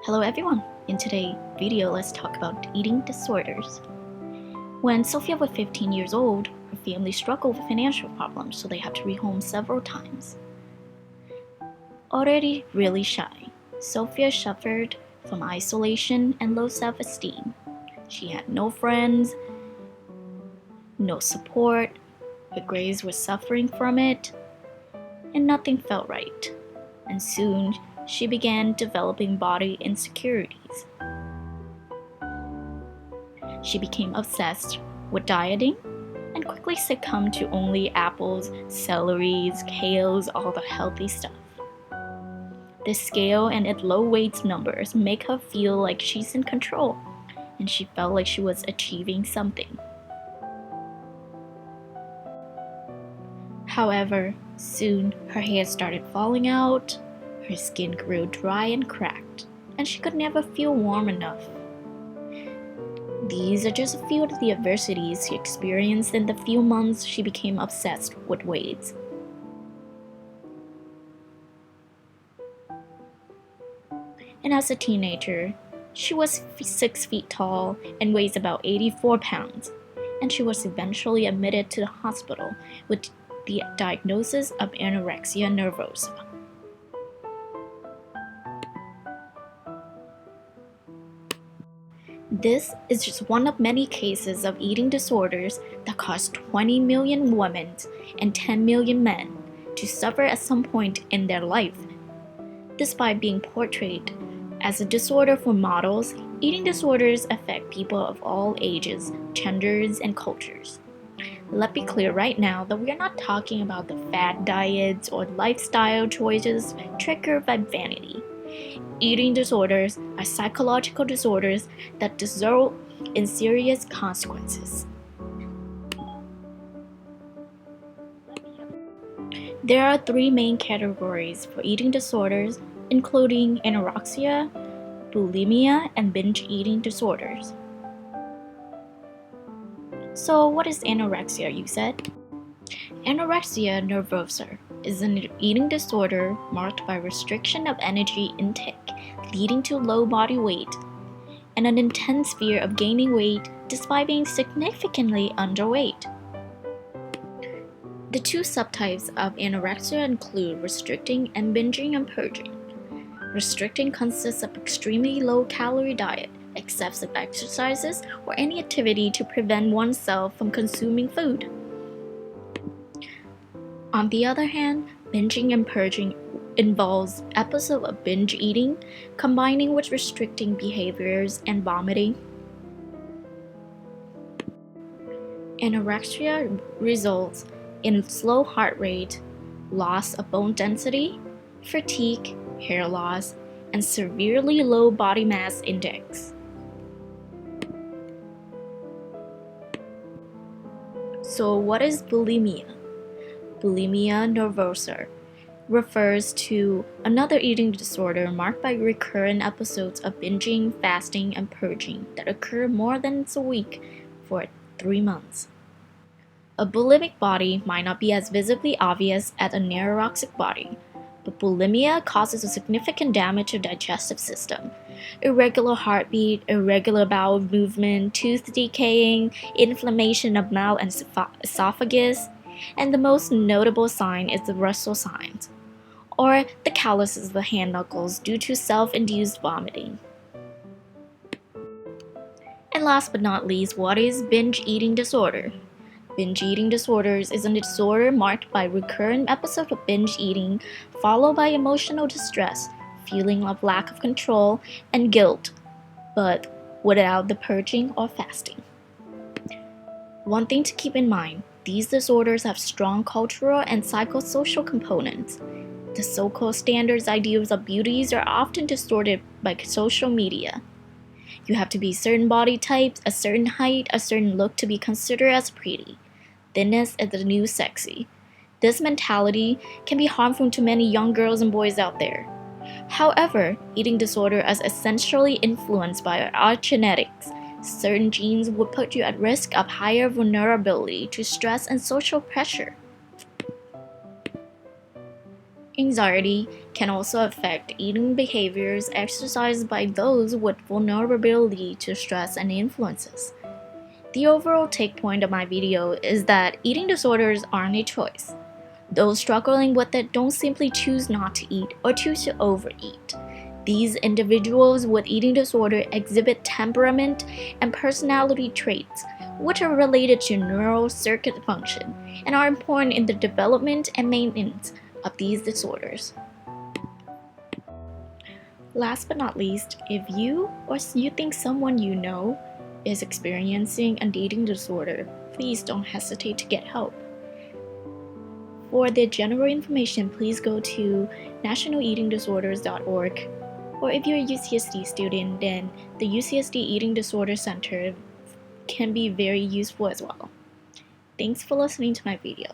Hello everyone! In today's video, let's talk about eating disorders. When Sophia was 15 years old, her family struggled with financial problems, so they had to rehome several times. Already really shy, Sophia suffered from isolation and low self-esteem. She had no friends, no support, her grades were suffering from it, and nothing felt right. And soon, she began developing body insecurities. She became obsessed with dieting and quickly succumbed to only apples, celeries, kales, all the healthy stuff. The scale and its low weight numbers make her feel like she's in control, and she felt like she was achieving something. However, soon her hair started falling out, her skin grew dry and cracked, and she could never feel warm enough. These are just a few of the adversities she experienced in the few months she became obsessed with weights. And as a teenager, she was 6 feet tall and weighs about 84 pounds, and she was eventually admitted to the hospital with the diagnosis of anorexia nervosa. This is just one of many cases of eating disorders that cause 20 million women and 10 million men to suffer at some point in their life. Despite being portrayed as a disorder for models, eating disorders affect people of all ages, genders, and cultures. Let's be clear right now that we are not talking about the fad diets or lifestyle choices triggered by vanity. Eating disorders are psychological disorders that result in serious consequences. There are 3 main categories for eating disorders, including anorexia, bulimia, and binge eating disorders. So what is anorexia, you said? Anorexia nervosa is an eating disorder marked by restriction of energy intake, leading to low body weight, and an intense fear of gaining weight despite being significantly underweight. The 2 subtypes of anorexia include restricting and binging and purging. Restricting consists of extremely low-calorie diet, excessive exercises, or any activity to prevent oneself from consuming food. On the other hand, binging and purging involves episodes of binge eating, combining with restricting behaviors and vomiting. Anorexia results in slow heart rate, loss of bone density, fatigue, hair loss, and severely low body mass index. So what is bulimia? Bulimia nervosa refers to another eating disorder marked by recurrent episodes of binging, fasting, and purging that occur more than a week for 3 months. A bulimic body might not be as visibly obvious as an anorexic body, but bulimia causes a significant damage to the digestive system. Irregular heartbeat, irregular bowel movement, tooth decaying, inflammation of mouth and esophagus, and the most notable sign is the Russell signs, or the calluses of the hand knuckles due to self-induced vomiting. And last but not least, what is binge eating disorder? Binge eating disorders is a disorder marked by recurrent episodes of binge eating followed by emotional distress, feeling of lack of control, and guilt, but without the purging or fasting. One thing to keep in mind, these disorders have strong cultural and psychosocial components. The so-called standards ideals of beauty are often distorted by social media. You have to be certain body types, a certain height, a certain look to be considered as pretty. Thinness is the new sexy. This mentality can be harmful to many young girls and boys out there. However, eating disorder is essentially influenced by our genetics. Certain genes would put you at risk of higher vulnerability to stress and social pressure. Anxiety can also affect eating behaviors exercised by those with vulnerability to stress and influences. The overall take point of my video is that eating disorders aren't a choice. Those struggling with it don't simply choose not to eat or choose to overeat. These individuals with eating disorder exhibit temperament and personality traits which are related to neural circuit function and are important in the development and maintenance of these disorders. Last but not least, if you or you think someone you know is experiencing an eating disorder, please don't hesitate to get help. For the general information, please go to nationaleatingdisorders.org, or if you're a UCSD student, then the UCSD Eating Disorder Center can be very useful as well. Thanks for listening to my video.